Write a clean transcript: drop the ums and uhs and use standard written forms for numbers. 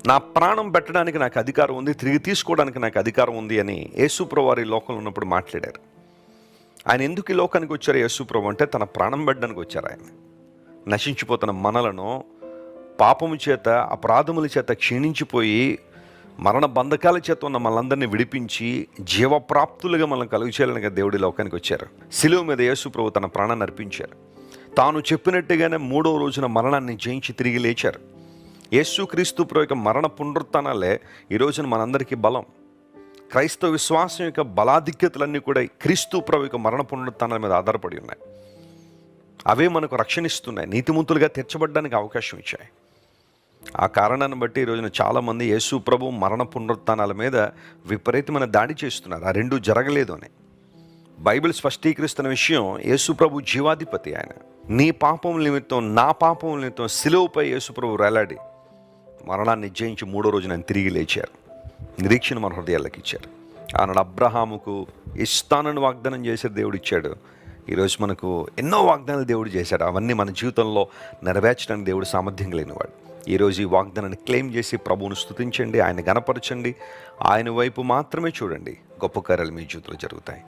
నా ప్రాణం పెట్టడానికి నాకు అధికారం ఉంది, తిరిగి తీసుకోవడానికి నాకు అధికారం ఉంది అని యేసుప్రభు వారు ఈ లోకంలో ఉన్నప్పుడు మాట్లాడారు. ఆయన ఎందుకు ఈ లోకానికి వచ్చారు యేసుప్రభు అంటే తన ప్రాణం పెట్టడానికి వచ్చారు. ఆయన నశించిపోతున్న మనలను పాపము చేత అపరాధముల చేత క్షీణించిపోయి మరణ బంధకాల చేత ఉన్న మనందరినీ విడిపించి జీవప్రాప్తులుగా మనం కలుగు చేయాలని దేవుడి లోకానికి వచ్చారు. శిలువ మీద యేసుప్రభు తన ప్రాణాన్ని అర్పించారు. తాను చెప్పినట్టుగానే 3వ రోజున మరణాన్ని జయించి తిరిగి లేచారు. యేసుక్రీస్తు ప్రభు యొక్క మరణ పునరుత్థానాలే ఈ రోజున మనందరికీ బలం. క్రైస్తవ విశ్వాసం యొక్క బలాధిక్యతలన్నీ కూడా క్రీస్తు ప్రభు యొక్క మరణ పునరుత్థానాల మీద ఆధారపడి ఉన్నాయి. అవే మనకు రక్షణ ఇస్తున్నాయి, నీతిమంతులుగా తీర్చబడడానికి అవకాశం ఇచ్చాయి. ఆ కారణాన్ని బట్టి ఈ రోజున చాలామంది యేసు ప్రభు మరణ పునరుత్థానాల మీద విపరీతమైన దాడి చేస్తున్నారు. ఆ రెండు జరగలేదు అని బైబిల్ స్పష్టీకరిస్తున్న విషయం. యేసు ప్రభు జీవాధిపతి. ఆయన నీ పాపం నిమిత్తం, నా పాపం నిమిత్తం శిలువపై యేసు ప్రభు వేలాడి మరణాన్ని జయించి 3వ రోజున ఆయన తిరిగి లేచారు. నిరీక్షణ మన హృదయాలకు ఇచ్చారు. ఆనాడు అబ్రహాముకు ఇస్తానని వాగ్దానం చేసే దేవుడు ఇచ్చాడు. ఈరోజు మనకు ఎన్నో వాగ్దానాలు దేవుడు చేశాడు. అవన్నీ మన జీవితంలో నెరవేర్చడానికి దేవుడు సామర్థ్యం లేనివాడు. ఈరోజు ఈ వాగ్దానాన్ని క్లెయిమ్ చేసి ప్రభువును స్తుతించండి, ఆయన గణపరచండి, ఆయన వైపు మాత్రమే చూడండి. గొప్ప కార్యాలు మీ జీవితంలో జరుగుతాయి.